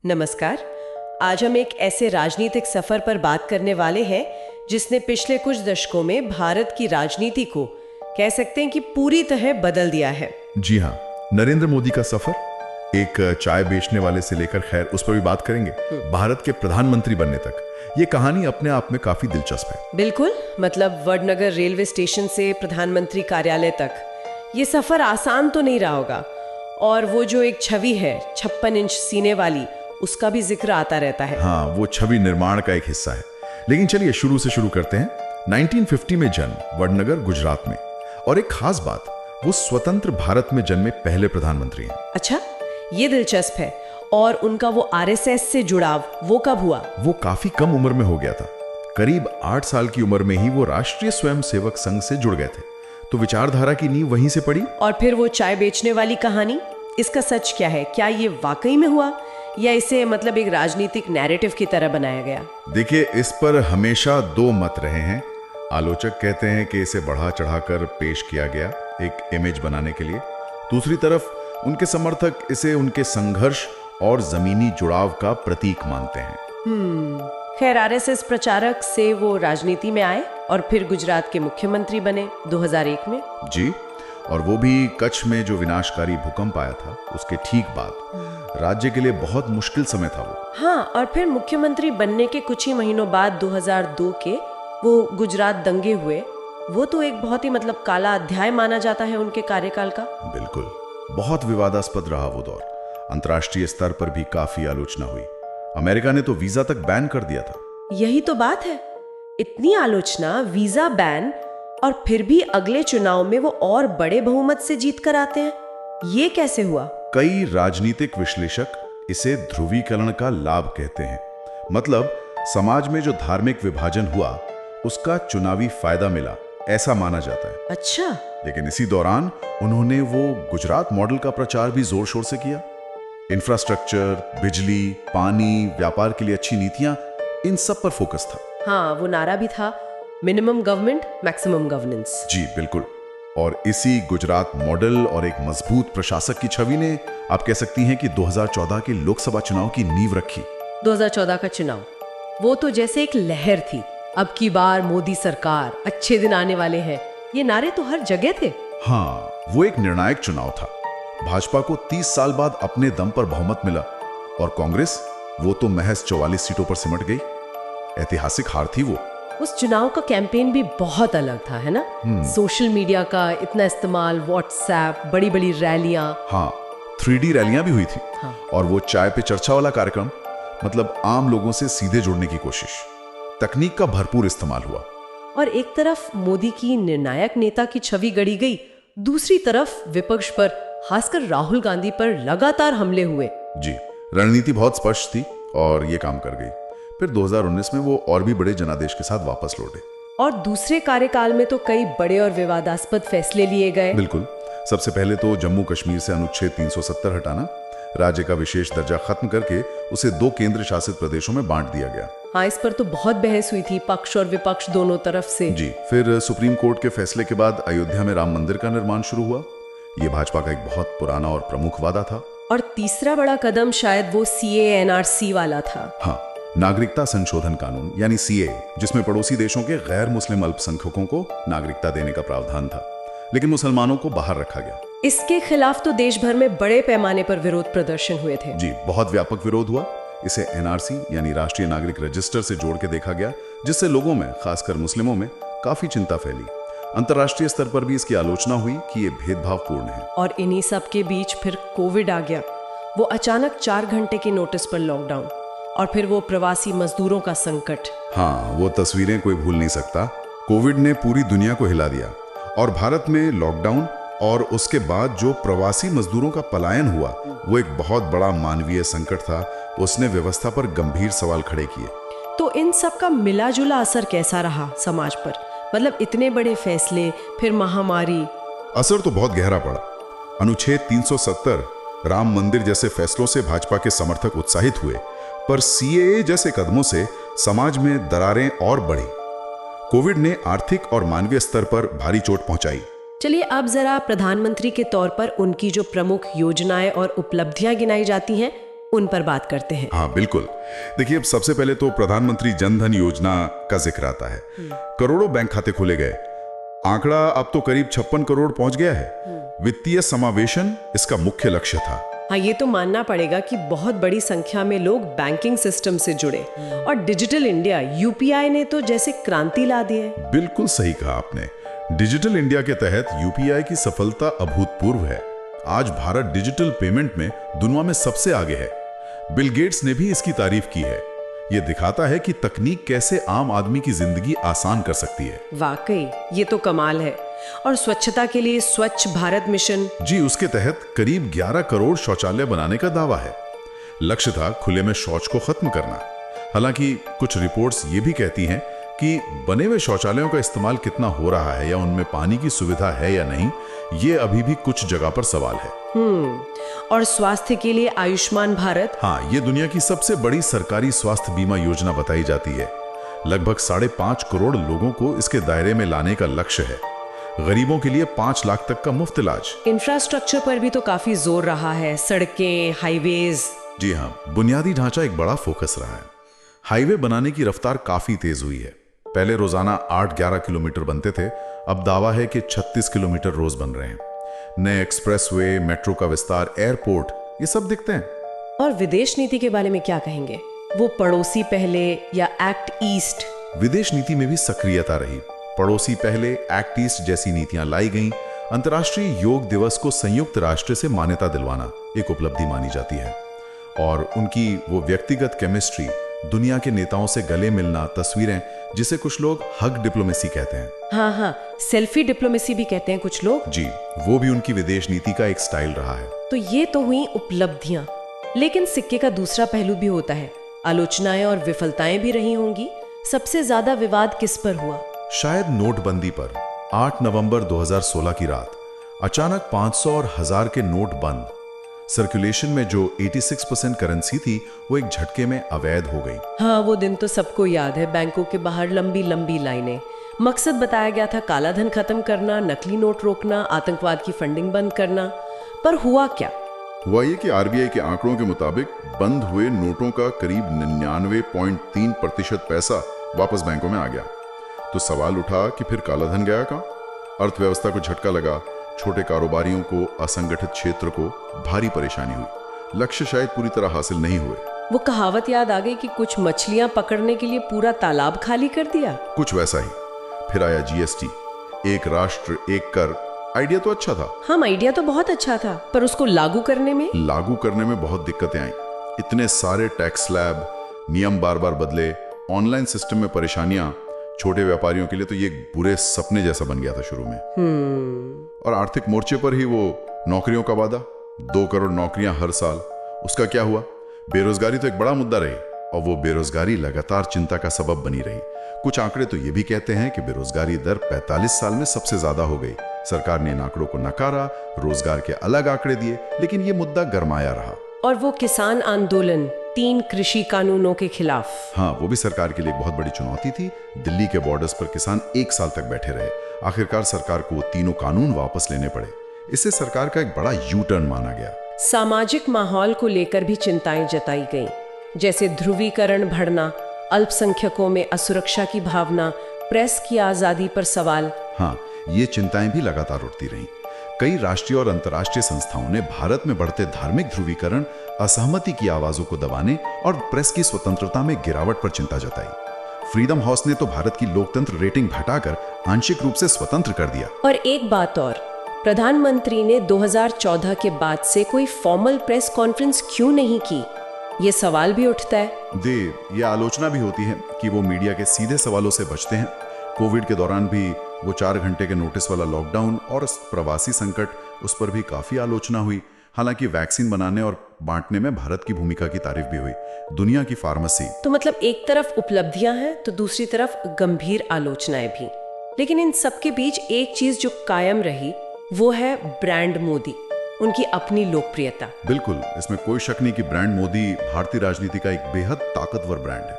नमस्कार। आज हम एक ऐसे राजनीतिक सफर पर बात करने वाले हैं जिसने पिछले कुछ दशकों में भारत की राजनीति को कह सकते हैं कि पूरी तरह बदल दिया है। जी हाँ, नरेंद्र मोदी का सफर, एक चाय बेचने वाले से लेकर, खैर उस पर भी बात करेंगे, भारत के प्रधानमंत्री बनने तक, ये कहानी अपने आप में काफी दिलचस्प है। बिल्कुल, मतलब वडनगर रेलवे स्टेशन से प्रधानमंत्री कार्यालय तक ये सफर आसान तो नहीं रहा होगा। और वो जो एक छवि है 56 इंच सीने वाली, उसका भी जिक्र आता रहता है। हाँ, वो छवि निर्माण का एक हिस्सा है। लेकिन चलिए शुरू से शुरू करते हैं। 1950 में जन्म, वडनगर, गुजरात में। और एक खास बात, वो स्वतंत्र भारत में जन्मे पहले प्रधानमंत्री हैं। अच्छा, ये दिलचस्प है। और उनका वो आरएसएस से जुड़ाव वो कब हुआ? वो काफी कम उम्र में हो गया था। करीब 8 साल की उम्र में ही वो राष्ट्रीय स्वयंसेवक संघ से जुड़ गए थे, तो विचारधारा की नींव वहीं से पड़ी। और फिर वो चाय बेचने वाली कहानी, इसका सच क्या है? क्या ये वाकई में हुआ या इसे मतलब एक राजनीतिक नैरेटिव की तरह बनाया गया? देखिए, इस पर हमेशा दो मत रहे हैं। आलोचक कहते हैं कि इसे बढ़ा चढ़ाकर पेश किया गया एक इमेज बनाने के लिए। दूसरी तरफ उनके समर्थक इसे उनके संघर्ष और जमीनी जुड़ाव का प्रतीक मानते हैं। खैर, आरएसएस प्रचारक से वो राजनीति में आए और फिर गुजरात के मुख्यमंत्री बने 2001 में। जी, और वो भी कच्छ में जो विनाशकारी भूकंप आया था उसके ठीक बाद। राज्य के लिए बहुत मुश्किल समय था वो। हाँ, और फिर मुख्यमंत्री बनने के कुछ ही महीनों बाद 2002 के वो गुजरात दंगे हुए। वो तो एक बहुत ही मतलब काला अध्याय माना जाता है उनके कार्यकाल का। बिल्कुल, बहुत विवादास्पद रहा वो दौर। अंतर्राष्ट्रीय स्तर पर भी काफी आलोचना हुई। अमेरिका ने तो वीजा तक बैन कर दिया था। यही तो बात है, इतनी आलोचना, वीजा बैन, और फिर भी अगले चुनाव में वो और बड़े बहुमत से जीत कर आते हैं। ये कैसे हुआ? कई राजनीतिक विश्लेषक इसे ध्रुवीकरण का लाभ कहते हैं। मतलब समाज में जो धार्मिक विभाजन हुआ उसका चुनावी फायदा मिला, ऐसा माना जाता है। अच्छा। लेकिन इसी दौरान उन्होंने वो गुजरात मॉडल का प्रचार भी जोर शोर से किया। इंफ्रास्ट्रक्चर, बिजली, पानी, व्यापार के लिए अच्छी नीतियां, इन सब पर फोकस था। हाँ, वो नारा भी था, मिनिमम गवर्नमेंट मैक्सिमम गवर्नेंस। जी बिल्कुल। और इसी गुजरात मॉडल और एक मजबूत प्रशासक की छवि ने, आप कह सकती हैं कि 2014 के लोकसभा चुनाव की नींव रखी। 2014 का चुनाव, वो तो जैसे एक लहर थी। अब की बार मोदी सरकार, अच्छे दिन आने वाले हैं, ये नारे तो हर जगह थे। हाँ, वो एक निर्णायक चुनाव था। भाजपा को 30 साल बाद अपने दम पर बहुमत मिला और कांग्रेस, वो तो महज 44 सीटों पर सिमट गई। ऐतिहासिक हार थी वो। उस चुनाव का कैंपेन भी बहुत अलग था, है ना? सोशल मीडिया का इतना इस्तेमाल, व्हाट्सएप, बड़ी बड़ी रैलियां। हाँ, 3D रैलियां भी हुई थी। हाँ। और वो चाय पे चर्चा वाला कार्यक्रम, मतलब आम लोगों से सीधे जुड़ने की कोशिश। तकनीक का भरपूर इस्तेमाल हुआ। और एक तरफ मोदी की निर्णायक नेता की छवि गढ़ी गई, दूसरी तरफ विपक्ष पर, खासकर राहुल गांधी पर लगातार हमले हुए। जी, रणनीति बहुत स्पष्ट थी और ये काम कर गई। फिर 2019 में वो और भी बड़े जनादेश के साथ वापस लौटे। और दूसरे कार्यकाल में तो कई बड़े और विवादास्पद फैसले लिए गए। बिल्कुल। सबसे पहले तो जम्मू कश्मीर से अनुच्छेद 370 हटाना, राज्य का विशेष दर्जा खत्म करके उसे 2 केंद्र शासित प्रदेशों में बांट दिया गया। हाँ, इस पर तो बहुत बहस हुई थी, पक्ष और विपक्ष दोनों तरफ से। जी। फिर सुप्रीम कोर्ट के फैसले के बाद अयोध्या में राम मंदिर का निर्माण शुरू हुआ। ये भाजपा का एक बहुत पुराना और प्रमुख वादा था। और तीसरा बड़ा कदम शायद वो CA/NRC वाला था। हाँ, नागरिकता संशोधन कानून यानी CA, जिसमें पड़ोसी देशों के गैर मुस्लिम अल्पसंख्यकों को नागरिकता देने का प्रावधान था, लेकिन मुसलमानों को बाहर रखा गया। इसके खिलाफ तो देश भर में बड़े पैमाने पर विरोध प्रदर्शन हुए थे। जी, बहुत व्यापक विरोध हुआ। इसे NRC यानी राष्ट्रीय नागरिक रजिस्टर से जोड़ के देखा गया, जिससे लोगों में, खासकर मुस्लिमों में, काफी चिंता फैली। अंतर्राष्ट्रीय स्तर पर भी इसकी आलोचना हुई कि ये भेदभावपूर्ण है। और इन्हीं सब के बीच फिर कोविड आ गया। वो अचानक 4 घंटे के नोटिस पर लॉकडाउन, और फिर वो प्रवासी मजदूरों का संकट। हाँ, वो तस्वीरें कोई भूल नहीं सकता। कोविड ने पूरी दुनिया को हिला दिया और भारत में लॉकडाउन और उसके बाद जो प्रवासी मजदूरों का पलायन हुआ, वो एक बहुत बड़ा मानवीय संकट था। उसने व्यवस्था पर गंभीर सवाल खड़े किए। तो इन सब का मिला जुला असर कैसा रहा समाज पर? मतलब इतने बड़े फैसले, फिर महामारी। असर तो बहुत गहरा पड़ा। अनुच्छेद 370, राम मंदिर जैसे फैसलों से भाजपा के समर्थक उत्साहित हुए, पर CAA जैसे कदमों से समाज में दरारें और बढ़ी। कोविड ने आर्थिक और मानवीय स्तर पर भारी चोट पहुंचाई। चलिए अब जरा प्रधानमंत्री के तौर पर उनकी जो प्रमुख योजनाएं और उपलब्धियां गिनाई जाती हैं, उन पर बात करते हैं। हाँ बिल्कुल। देखिए, अब सबसे पहले तो प्रधानमंत्री जन धन योजना का जिक्र आता है। करोड़ों बैंक खाते खोले गए, आंकड़ा अब तो करीब 56 करोड़ पहुंच गया है। वित्तीय समावेशन इसका मुख्य लक्ष्य था। हाँ, ये तो मानना पड़ेगा कि बहुत बड़ी संख्या में लोग बैंकिंग सिस्टम से जुड़े और डिजिटल इंडिया यूपीआई ने तो जैसे क्रांति ला दी है। बिल्कुल सही कहा आपने। डिजिटल इंडिया के तहत यूपीआई की सफलता अभूतपूर्व है। आज भारत डिजिटल पेमेंट में दुनिया में सबसे आगे है। बिल गेट्स ने भी इसकी तारीफ की है। यह दिखाता है कि तकनीक कैसे आम आदमी की जिंदगी आसान कर सकती है। वाकई ये तो कमाल है। और स्वच्छता के लिए स्वच्छ भारत मिशन, जी, उसके तहत करीब 11 करोड़ शौचालय बनाने का दावा है। लक्ष्य था खुले में शौच को खत्म करना। हालांकि कुछ रिपोर्ट्स ये भी कहती हैं कि बने हुए शौचालयों का इस्तेमाल कितना हो रहा है या उनमें पानी की सुविधा है या नहीं, ये अभी भी कुछ जगह पर सवाल है। और स्वास्थ्य के लिए आयुष्मान भारत, हाँ, ये दुनिया की सबसे बड़ी सरकारी स्वास्थ्य बीमा योजना बताई जाती है। लगभग 5.5 करोड़ लोगों को इसके दायरे में लाने का लक्ष्य है। गरीबों के लिए 5 लाख तक का मुफ्त इलाज। इंफ्रास्ट्रक्चर पर भी तो काफी जोर रहा है, सड़कें, हाईवेज। जी हाँ, बुनियादी ढांचा एक बड़ा फोकस रहा है। हाईवे बनाने की रफ्तार काफी तेज हुई है। पहले रोजाना 8-11 किलोमीटर बनते थे, अब दावा है कि 36 किलोमीटर रोज बन रहे हैं। नए एक्सप्रेसवे, मेट्रो का विस्तार, एयरपोर्ट, ये सब दिखते हैं। और विदेश नीति के बारे में क्या कहेंगे? वो पड़ोसी पहले या एक्ट ईस्ट? विदेश नीति में भी सक्रियता रही। पड़ोसी पहले, एक्ट ईस्ट जैसी नीतियां लाई गईं। अंतर्राष्ट्रीय योग दिवस को संयुक्त राष्ट्र से मान्यता दिलवाना एक उपलब्धि मानी जाती है। और उनकी वो व्यक्तिगत केमिस्ट्री, दुनिया के नेताओं से गले मिलना, तस्वीरें, जिसे कुछ लोग हग डिप्लोमेसी कहते हैं। हाँ, सेल्फी डिप्लोमेसी भी कहते हैं कुछ लोग। जी, वो भी उनकी विदेश नीति का एक स्टाइल रहा है। तो ये तो हुई उपलब्धियां, लेकिन सिक्के का दूसरा पहलू भी होता है। आलोचनाएं और विफलताएं भी रही होंगी। सबसे ज्यादा विवाद किस पर हुआ? शायद नोटबंदी पर। 8 नवंबर 2016 की रात अचानक 500 और 1000 के नोट बंद। सर्कुलेशन में जो 86% करेंसी थी, वो एक झटके में अवैध हो गई। हाँ, वो दिन तो सबको याद है। बैंकों के बाहर लंबी लंबी लाइनें। मकसद बताया गया था काला धन खत्म करना, नकली नोट रोकना, आतंकवाद की फंडिंग बंद करना। पर हुआ क्या? हुआ ये कि आरबीआई के आंकड़ों के मुताबिक बंद हुए नोटों का करीब 99.3% पैसा वापस बैंकों में आ गया। तो सवाल उठा कि फिर काला धन गया कहाँ? अर्थव्यवस्था को झटका लगा। छोटे कारोबारियों को, असंगठित क्षेत्र को भारी परेशानी हुई। लक्ष्य शायद पूरी तरह हासिल नहीं हुए। वो कहावत याद आ गई कि कुछ मछलियां पकड़ने के लिए पूरा तालाब खाली कर दिया। कुछ वैसा ही। फिर आया जीएसटी, एक राष्ट्र एक कर। आइडिया तो अच्छा था। हाँ, आइडिया तो बहुत अच्छा था, पर उसको लागू करने में बहुत दिक्कतें आई। इतने सारे टैक्स स्लैब, नियम बार बार बदले, ऑनलाइन सिस्टम में परेशानियां। छोटे व्यापारियों के लिए तो ये बुरे सपने जैसा बन गया था शुरू में। और आर्थिक मोर्चे पर ही वो नौकरियों का वादा, 2 करोड़ नौकरियां हर साल, उसका क्या हुआ? बेरोजगारी तो एक बड़ा मुद्दा रही, और वो बेरोजगारी लगातार चिंता का सबब बनी रही। कुछ आंकड़े तो ये भी कहते हैं कि बेरोजगारी दर 45 साल में सबसे ज्यादा हो गई। सरकार ने इन आंकड़ों को नकारा, रोजगार के अलग आंकड़े दिए, लेकिन ये मुद्दा गरमाया रहा। और वो किसान आंदोलन 3 कृषि कानूनों के खिलाफ, हाँ, वो भी सरकार के लिए एक बहुत बड़ी चुनौती थी। दिल्ली के बॉर्डर्स पर किसान 1 साल तक बैठे रहे। आखिरकार सरकार को वो तीनों कानून वापस लेने पड़े। इससे सरकार का एक बड़ा यू टर्न माना गया। सामाजिक माहौल को लेकर भी चिंताएं जताई गईं, जैसे ध्रुवीकरण बढ़ना, अल्पसंख्यकों में असुरक्षा की भावना, प्रेस की आजादी पर सवाल। हाँ, ये चिंताएं भी लगातार उठती रहीं। कई राष्ट्रीय और अंतर्राष्ट्रीय संस्थाओं ने भारत में बढ़ते धार्मिक ध्रुवीकरण, असहमति की आवाजों को दबाने और प्रेस की स्वतंत्रता में गिरावट पर चिंता जताई। फ्रीडम हाउस ने तो भारत की लोकतंत्र रेटिंग घटाकर आंशिक रूप से स्वतंत्र कर दिया। और एक बात और, प्रधानमंत्री ने 2014 के बाद से कोई फॉर्मल प्रेस कॉन्फ्रेंस क्यों नहीं की? ये सवाल भी उठता है। ये आलोचना भी होती है कि वो मीडिया के सीधे सवालों से बचते हैं। कोविड के दौरान भी वो 4 घंटे के नोटिस वाला लॉकडाउन और प्रवासी संकट, उस पर भी काफी आलोचना हुई। हालांकि वैक्सीन बनाने और बांटने में भारत की भूमिका की तारीफ भी हुई। दुनिया की फार्मेसी। तो मतलब एक तरफ उपलब्धियां हैं तो दूसरी तरफ गंभीर आलोचनाएं भी। लेकिन इन सबके बीच एक चीज जो कायम रही, वो है ब्रांड मोदी, उनकी अपनी लोकप्रियता। बिल्कुल, इसमें कोई शक नहीं कि ब्रांड मोदी भारतीय राजनीति का एक बेहद ताकतवर ब्रांड है।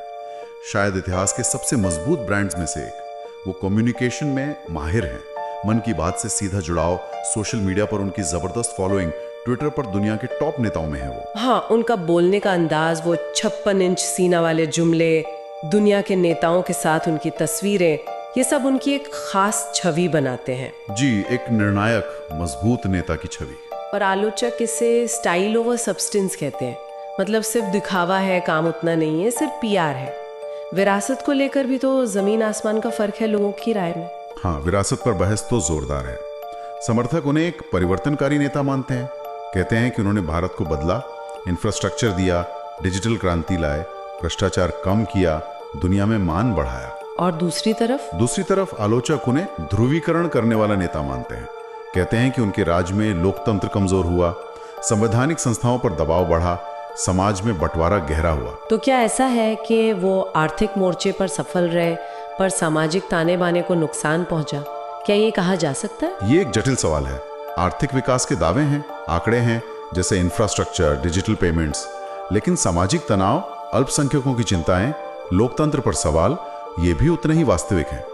शायद इतिहास के सबसे मजबूत ब्रांड्स में से एक। वो कम्युनिकेशन में माहिर हैं। मन की बात से सीधा जुड़ाव, सोशल मीडिया पर उनकी जबरदस्त फॉलोइंग, ट्विटर पर दुनिया के टॉप नेताओं में है वो। हाँ, उनका बोलने का अंदाज, वो 56 इंच सीना वाले जुमले, दुनिया के नेताओं के साथ उनकी तस्वीरें, ये सब उनकी एक खास छवि बनाते हैं। जी, एक निर्णायक मजबूत नेता की छवि। और आलोचक इसे स्टाइल ओवर सब्सटेंस कहते हैं। मतलब सिर्फ दिखावा है, काम उतना नहीं है, सिर्फ पीआर है। विरासत को लेकर भी तो जमीन आसमान का फर्क है लोगों की राय में। हाँ, विरासत पर बहस तो जोरदार है। समर्थक उन्हें एक परिवर्तनकारी नेता मानते हैं। कहते हैं कि उन्होंने भारत को बदला, इंफ्रास्ट्रक्चर दिया, डिजिटल क्रांति लाए, भ्रष्टाचार कम किया, दुनिया में मान बढ़ाया। और दूसरी तरफ आलोचक उन्हें ध्रुवीकरण करने वाला नेता मानते हैं। कहते हैं कि उनके राज में लोकतंत्र कमजोर हुआ, संवैधानिक संस्थाओं पर दबाव बढ़ा, समाज में बंटवारा गहरा हुआ। तो क्या ऐसा है कि वो आर्थिक मोर्चे पर सफल रहे पर सामाजिक ताने बाने को नुकसान पहुंचा? क्या ये कहा जा सकता है? ये एक जटिल सवाल है। आर्थिक विकास के दावे हैं, आंकड़े हैं, जैसे इंफ्रास्ट्रक्चर, डिजिटल पेमेंट्स, लेकिन सामाजिक तनाव, अल्पसंख्यकों की चिंताएं, लोकतंत्र पर सवाल, ये भी उतने ही वास्तविक हैं।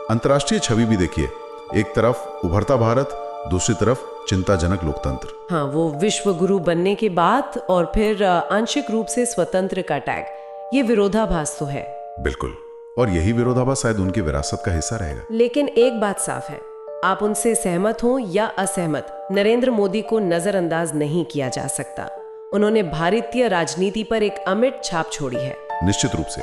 अंतर्राष्ट्रीय छवि भी देखिए, एक तरफ उभरता भारत, दूसरी तरफ चिंताजनक लोकतंत्र। हाँ, वो विश्व गुरु बनने के बाद और फिर आंशिक रूप से स्वतंत्र का टैग, ये विरोधाभास तो है। बिल्कुल, और यही विरोधाभास शायद उनकी विरासत का हिस्सा रहेगा। लेकिन एक बात साफ है, आप उनसे सहमत हो या असहमत, नरेंद्र मोदी को नजरअंदाज नहीं किया जा सकता। उन्होंने भारतीय राजनीति पर एक अमिट छाप छोड़ी है। निश्चित रूप से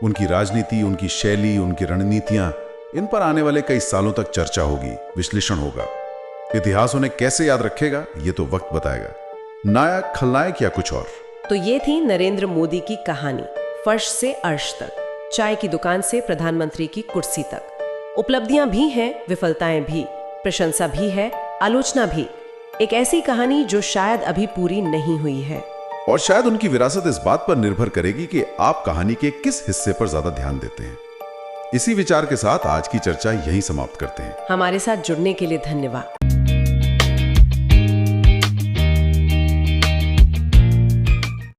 उनकी राजनीति, उनकी शैली, उनकी रणनीतियां, इन पर आने वाले कई सालों तक चर्चा होगी, विश्लेषण होगा। इतिहास उन्हें कैसे याद रखेगा, ये तो वक्त बताएगा। नायक, खलनायक या कुछ और। तो ये थी नरेंद्र मोदी की कहानी, फर्श से अर्श तक, चाय की दुकान से प्रधानमंत्री की कुर्सी तक। उपलब्धियां भी हैं, विफलताएं भी, प्रशंसा भी है, आलोचना भी। एक ऐसी कहानी जो शायद अभी पूरी नहीं हुई है। और शायद उनकी विरासत इस बात पर निर्भर करेगी कि आप कहानी के किस हिस्से पर ज्यादा ध्यान देते हैं। इसी विचार के साथ आज की चर्चा यहीं समाप्त करते हैं। हमारे साथ जुड़ने के लिए धन्यवाद।